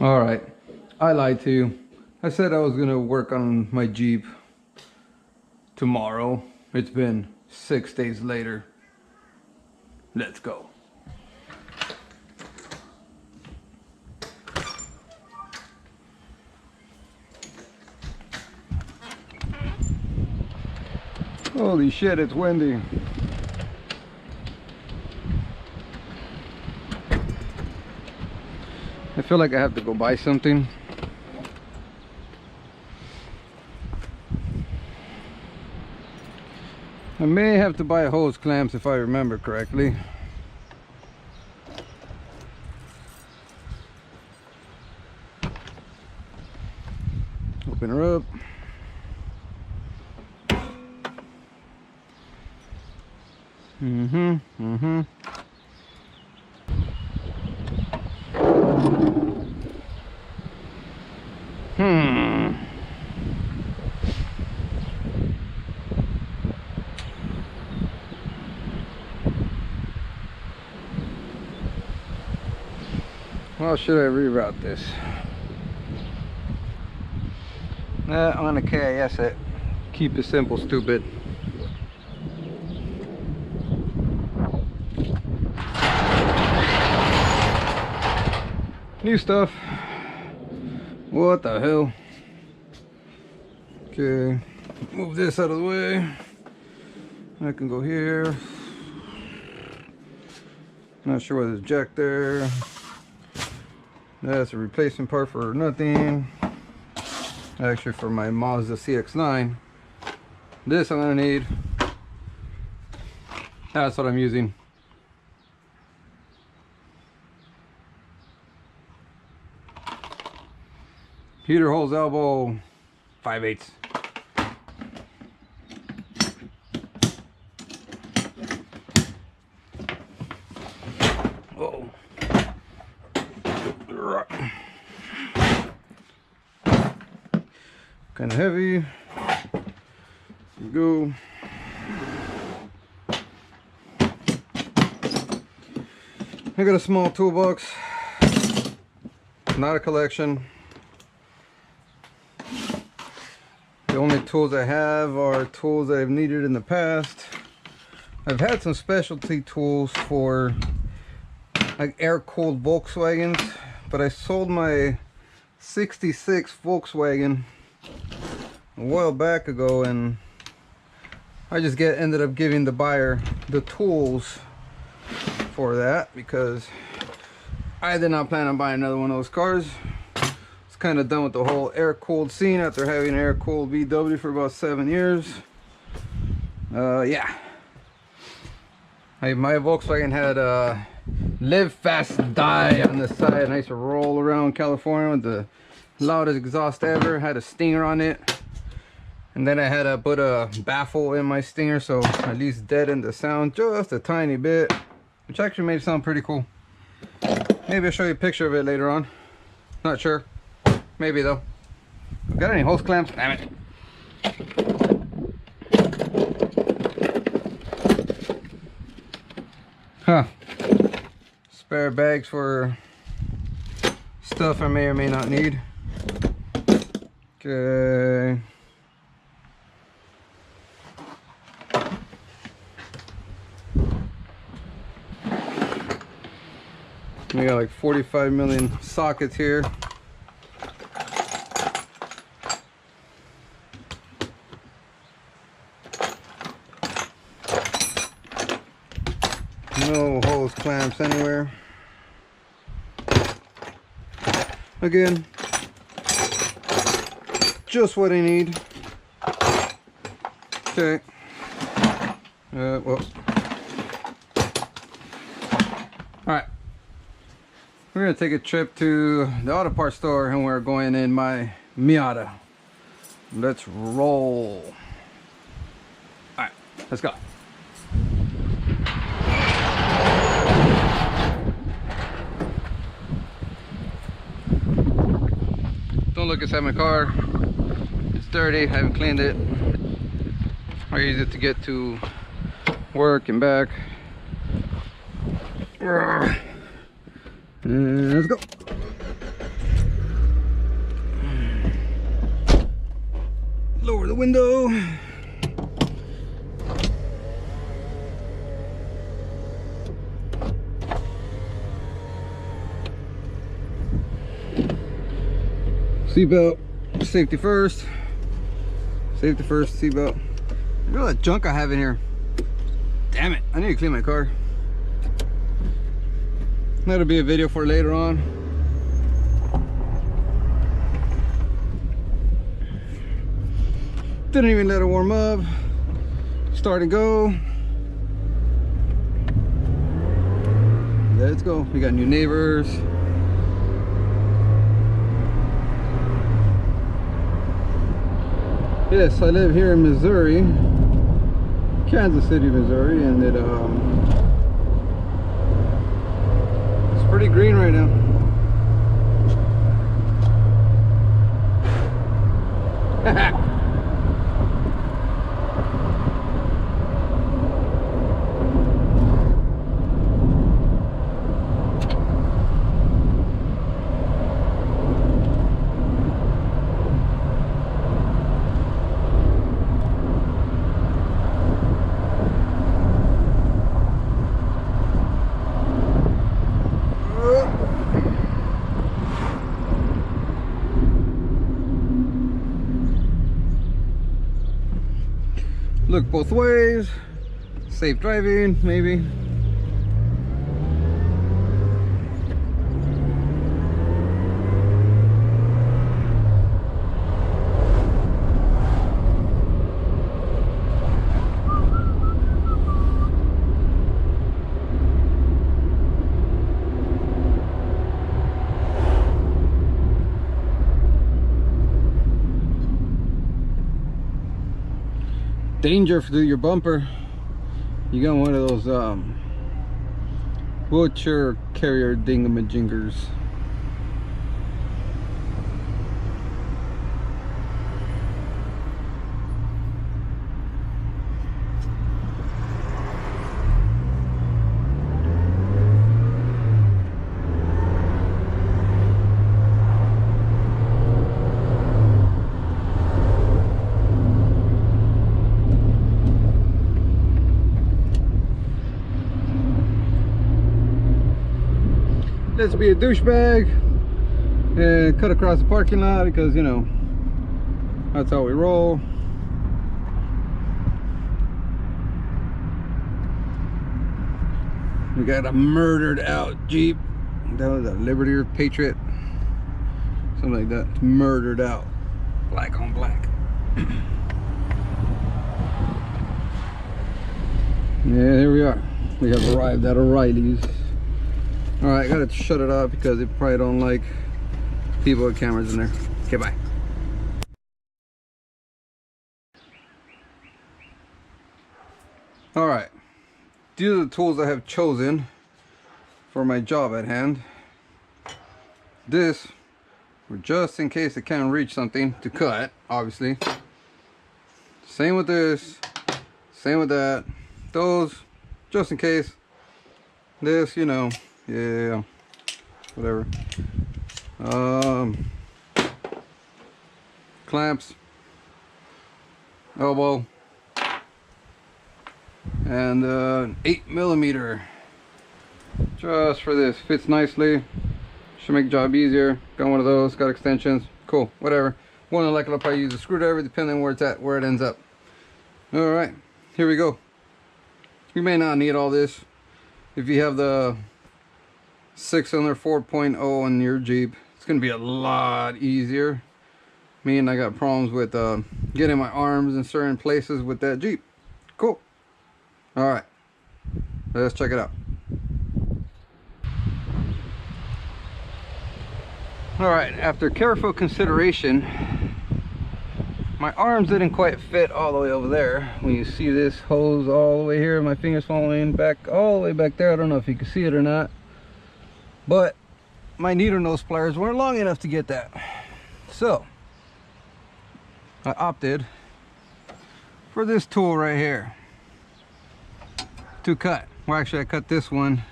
All right, I lied to you. I said I was gonna work on my Jeep tomorrow. It's been 6 days later. Let's go. Holy shit, it's windy. I feel like I have to go buy something. I may have to buy hose clamps if I remember correctly. Open her up. How should I reroute this? On a KIS it. Keep it simple, stupid. New stuff. What the hell? Okay, move this out of the way. I can go here. Not sure why there's a jack there. That's a replacement part for nothing. Actually, for my Mazda CX-9. This I'm gonna need. That's what I'm using. Heater holes elbow 5/8. Whoa. Kind of heavy. Here we go. I got a small toolbox. Not a collection. The only tools I have are tools I've needed in the past. I've had some specialty tools for like air-cooled Volkswagens, but I sold my 66 Volkswagen a while back ago, and I just ended up giving the buyer the tools for that because I did not plan on buying another one of those cars. Kind of done with the whole air-cooled scene after having an air-cooled VW for about 7 years. Yeah, my Volkswagen had live fast die on the side. I used to roll around California with the loudest exhaust ever. Had a stinger on it, and then I had to put a baffle in my stinger so at least deadened the sound just a tiny bit, which actually made it sound pretty cool. Maybe I'll show you a picture of it later on. Not sure. Maybe though. Got any hose clamps? Damn it. Huh. Spare bags for stuff I may or may not need. Okay. We got like 45 million sockets here. No hose clamps anywhere. Again, just what I need. Okay. Well. Alright. We're going to take a trip to the auto parts store and we're going in my Miata. Let's roll. Alright, let's go. Don't look inside my car. It's dirty. I haven't cleaned it. I use it to get to work and back. And let's go. window. Seatbelt, safety first. Safety first, seatbelt. Look at all that junk I have in here. Damn it, I need to clean my car. That'll be a video for later on. Didn't even let it warm up. Start and go. Let's go. We got new neighbors. Yes, I live here in Missouri, Kansas City, Missouri, and it's pretty green right now. Look both ways, safe driving, maybe. Danger through your bumper. You got one of those wheelchair carrier dingamajingers. Let's be a douchebag and cut across the parking lot because, you know, that's how we roll. We got a murdered out Jeep. That was a Liberty or Patriot, something like that. It's murdered out, black on black. Yeah, here we are. We have arrived at O'Reilly's. All right, I gotta shut it off because it probably don't like people with cameras in there. Okay, bye. All right, these are the tools I have chosen for my job at hand. This, just in case I can't reach something to cut, obviously. Same with this, same with that. Those, just in case. This, you know. Yeah, whatever. Clamps, elbow, and 8mm just for this. Fits nicely, should make the job easier. Got one of those, got extensions, cool, whatever. More than likely I'll probably use a screwdriver depending on where it's at, where it ends up. All right, here we go. You may not need all this if you have the 6-cylinder 4.0 in your Jeep. It's gonna be a lot easier. Me and I got problems with getting my arms in certain places with that Jeep. Cool. All right, let's check it out. All right, after careful consideration, my arms didn't quite fit all the way over there. When you see this hose all the way here, my fingers falling back all the way back there. I don't know if you can see it or not, but my needle nose pliers weren't long enough to get that. So I opted for this tool right here to cut. Well, actually I cut this one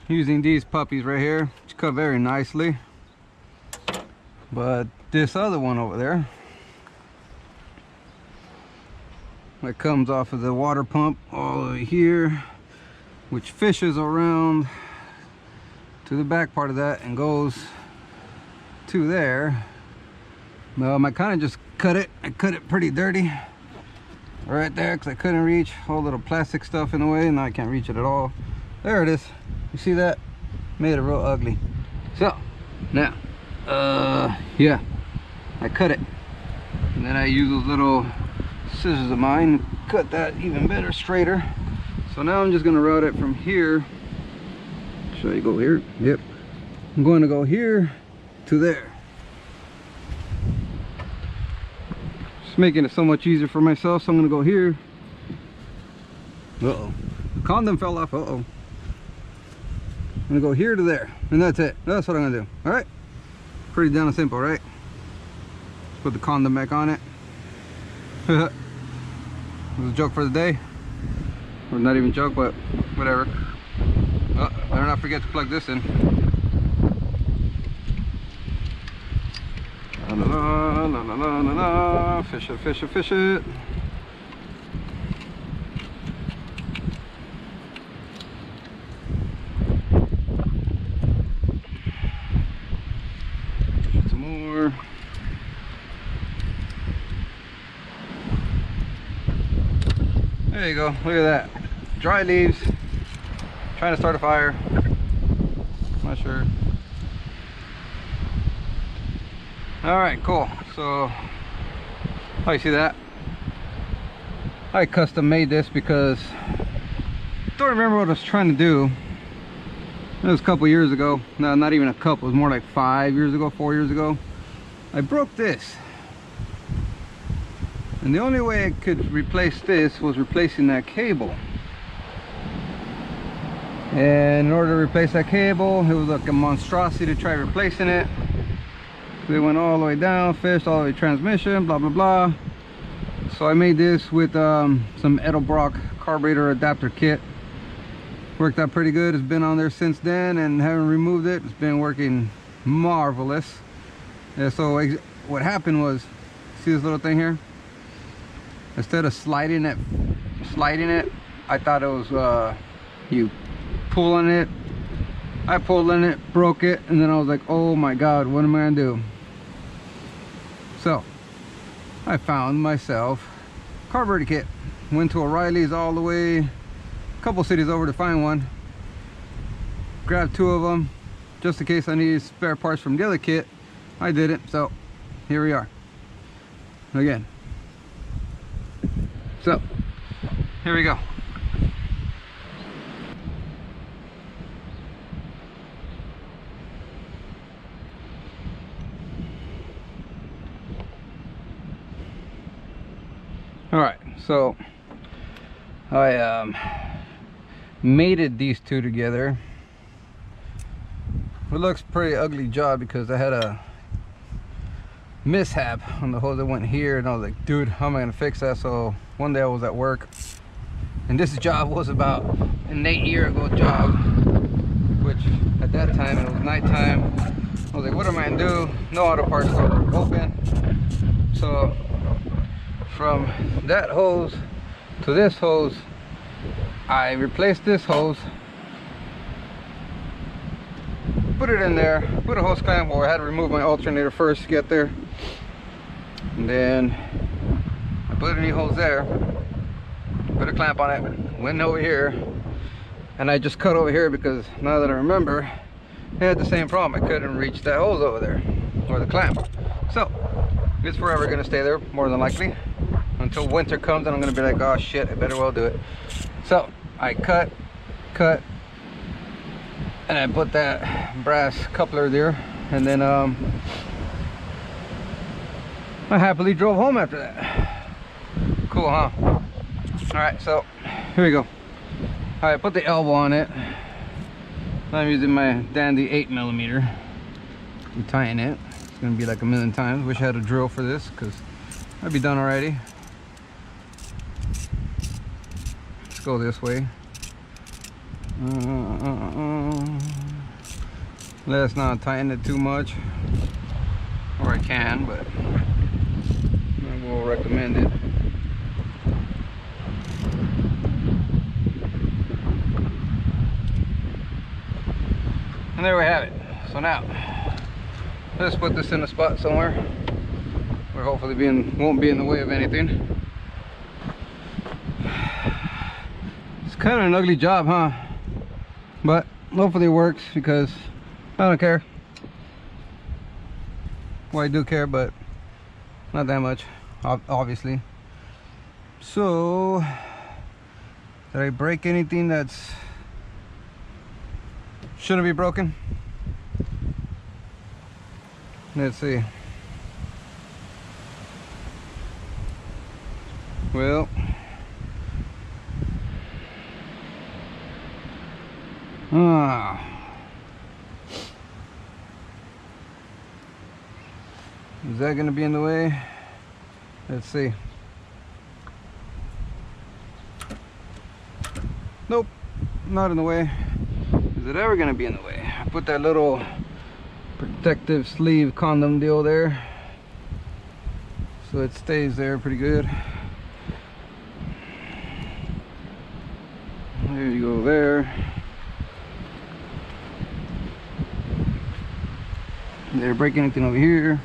using these puppies right here, which cut very nicely. But this other one over there, that comes off of the water pump all the way here, which fishes around to the back part of that and goes to there. I kind of just cut it. I cut it pretty dirty right there because I couldn't reach. All little plastic stuff in the way, and now I can't reach it at all. There it is. You see that? Made it real ugly. So now yeah, I cut it, and then I use those little scissors of mine, cut that even better, straighter. So now I'm just gonna route it from here. Should I go here? Yep. I'm going to go here to there. Just making it so much easier for myself. So I'm gonna go here. Uh-oh. The condom fell off. Uh-oh. I'm gonna go here to there, and that's it. That's what I'm gonna do. All right. Pretty down and simple, right? Let's put the condom back on it. It was a joke for the day, or not even a joke, but whatever. Oh, better not forget to plug this in. La la la la la la la. Fish it, fish it, fish it. Some more. There you go. Look at that. Dry leaves. Trying to start a fire. Not sure. All right, cool. So, oh, you see that? I custom made this because I don't remember what I was trying to do. It was a couple years ago. No, not even a couple. It was more like 5 years ago, 4 years ago. I broke this. And the only way I could replace this was replacing that cable. And in order to replace that cable, it was like a monstrosity to try replacing it. They went all the way down, fished all the way transmission, blah blah blah. So I made this with some Edelbrock carburetor adapter kit. Worked out pretty good. It's been on there since then, and haven't removed it. It's been working marvelous. And so what happened was, see this little thing here? Instead of sliding it, I thought it was you pull on it. I pulled on it, broke it, and then I was like, oh my god, what am I gonna do? So I found myself a carburetor kit. Went to O'Reilly's all the way a couple cities over to find one. Grabbed 2 of them just in case I needed spare parts from the other kit. I didn't, so here we are again. So here we go. All right, so I mated these 2 together. It looks pretty ugly job because I had a mishap on the hose that went here, and I was like, dude, how am I gonna fix that? So one day I was at work, and this job was about an 8-year ago job, which at that time it was nighttime. I was like, what am I gonna do? No auto parts store were open. So from that hose to this hose, I replaced this hose, put it in there, put a hose clamp. Well, I had to remove my alternator first to get there, and then I put a new hose there, put a clamp on it, went over here, and I just cut over here because now that I remember, I had the same problem. I couldn't reach that hose over there, or the clamp. So it's forever gonna stay there, more than likely, until winter comes, and I'm gonna be like, oh shit, I better well do it. So I cut, and I put that brass coupler there, and then I happily drove home after that. Cool, huh? All right, so here we go. All right, put the elbow on it. I'm using my Dandy 8mm to tighten it. It's gonna be like a million times. Wish I had a drill for this because I'd be done already. Let's go this way. Let's not tighten it too much, or I can, but I will recommend it. And there we have it. So now, let's put this in a spot somewhere where hopefully won't be in the way of anything. It's kind of an ugly job, huh? But hopefully it works because I don't care. Well, I do care, but not that much, obviously. So, did I break anything that's shouldn't be broken? Let's see. Well, is that gonna be in the way? Let's see. Nope, not in the way. Is it ever gonna be in the way? I put that little protective sleeve condom deal there, so it stays there pretty good. There you go there. Did I break anything over here?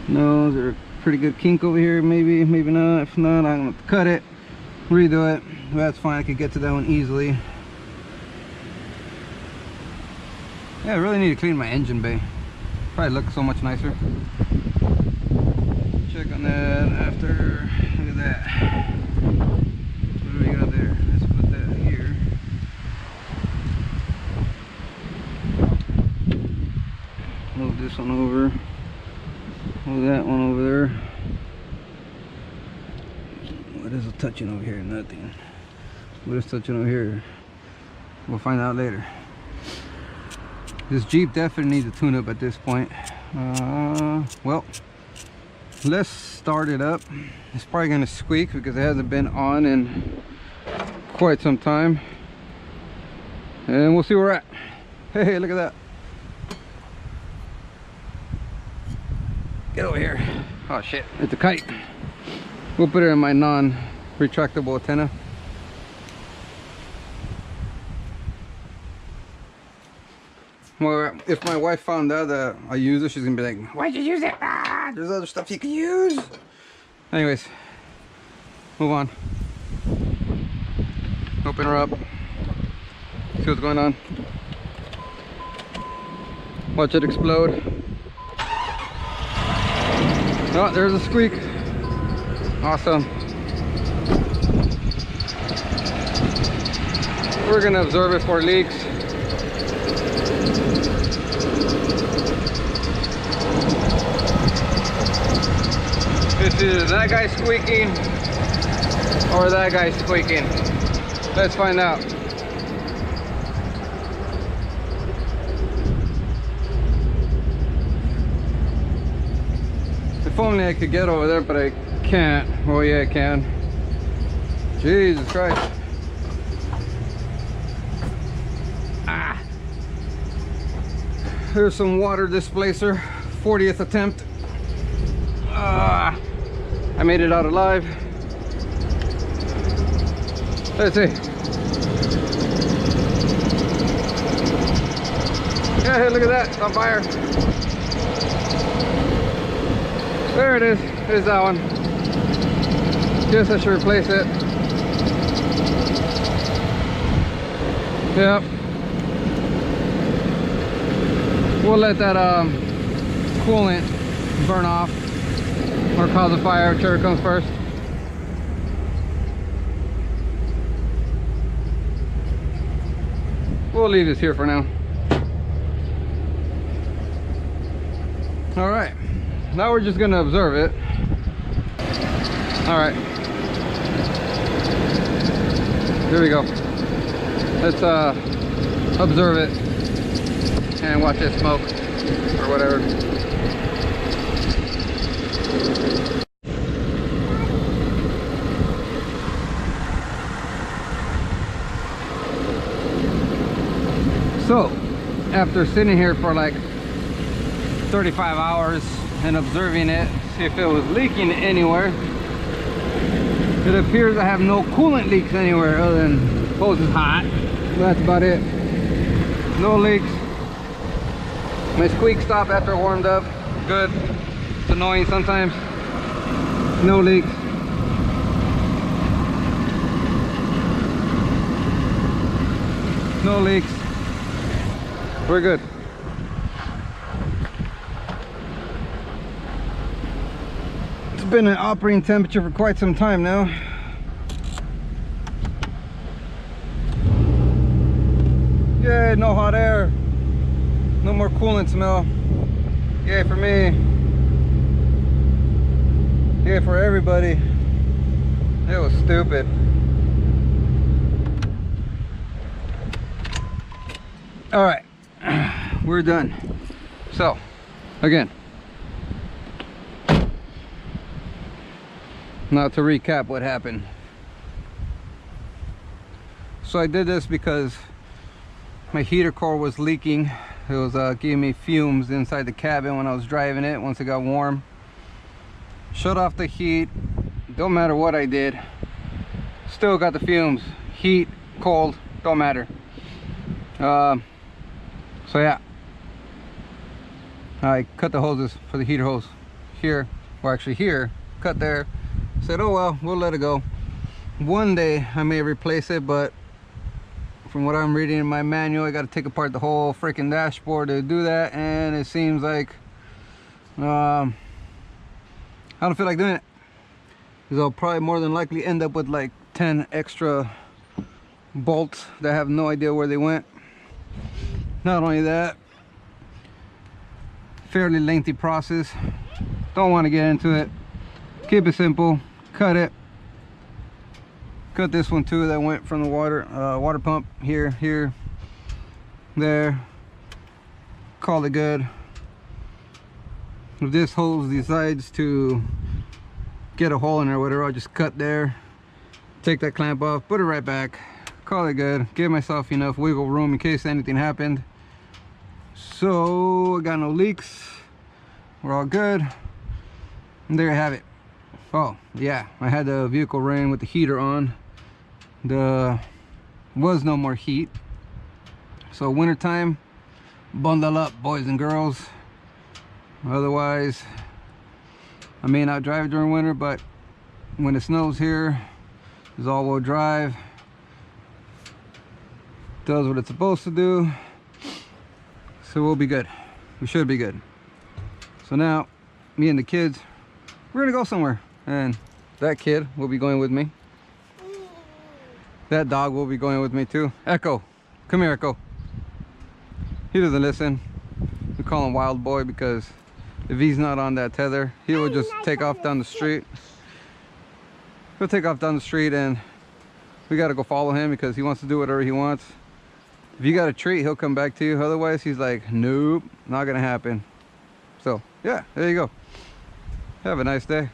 No. Is there a pretty good kink over here? Maybe, maybe not. If not, I'm gonna have to cut it, redo it. That's fine, I could get to that one easily. Yeah, I really need to clean my engine bay. Probably look so much nicer. Check on that after. Look at that. What do we got there? Let's put that here. Move this one over. Move that one over there. What is it touching over here? Nothing. What is touching over here? We'll find out later. This Jeep definitely needs a tune-up at this point. Well, let's start it up. It's probably gonna squeak because it hasn't been on in quite some time. And we'll see where we're at. Hey, look at that. Get over here. Oh shit, it's a kite. We'll put it in my non-retractable antenna. Well, if my wife found out that I use it, she's gonna be like, why'd you use it? Ah, there's other stuff you can use. Anyways, move on. Open her up. See what's going on. Watch it explode. Oh, there's a squeak. Awesome. We're gonna observe it for leaks. It's either that guy squeaking or that guy squeaking. Let's find out. If only I could get over there, but I can't. Oh yeah, I can. Jesus Christ. Ah. Here's some water displacer. 40th attempt. I made it out alive. Let's see. Yeah, hey, look at that. It's on fire. There it is. There's that one. Guess I should replace it. Yep. We'll let that coolant burn off or cause a fire, whichever comes first. We'll leave this here for now. All right, now we're just gonna observe it. All right, here we go. Let's observe it and watch it smoke or whatever. So, after sitting here for like 35 hours and observing it, see if it was leaking anywhere, it appears I have no coolant leaks anywhere other than hose is hot. That's about it. No leaks. My squeak stopped after I warmed up. Good. It's annoying sometimes. No leaks. No leaks. We're good. It's been an operating temperature for quite some time now. Yay, no hot air. No more coolant smell. Yay for me. Yay for everybody. It was stupid. All right, we're done. So, again, now to recap what happened. So I did this because my heater core was leaking. It was giving me fumes inside the cabin when I was driving it once it got warm. Shut off the heat. Don't matter what I did. Still got the fumes. Heat, cold, don't matter. So yeah, I cut the hoses for the heater hose here, or actually here, cut there. Said, oh well, we'll let it go. One day I may replace it, but from what I'm reading in my manual, I got to take apart the whole freaking dashboard to do that, and it seems like I don't feel like doing it, because I'll probably more than likely end up with like 10 extra bolts that I have no idea where they went. Not only that, fairly lengthy process. Don't want to get into it. Keep it simple. Cut it. Cut this one too that went from the water pump here, there. Call it good. If this hose decides to get a hole in there or whatever, I'll just cut there, take that clamp off, put it right back, call it good. Give myself enough wiggle room in case anything happened. So I got no leaks, we're all good, and there you have it. Oh yeah, I had the vehicle running with the heater on. There was no more heat, so wintertime, bundle up boys and girls. Otherwise I may not drive it during winter, but when it snows here, it's all-wheel drive, does what it's supposed to do. So we'll be good. We should be good. So now, me and the kids, we're gonna go somewhere. And that kid will be going with me. That dog will be going with me too. Echo, come here, Echo. He doesn't listen. We call him Wild Boy because if he's not on that tether, he will just take off down the street. He'll take off down the street and we gotta go follow him because he wants to do whatever he wants. If you got a treat, he'll come back to you. Otherwise, he's like, nope, not gonna happen. So, yeah, there you go. Have a nice day.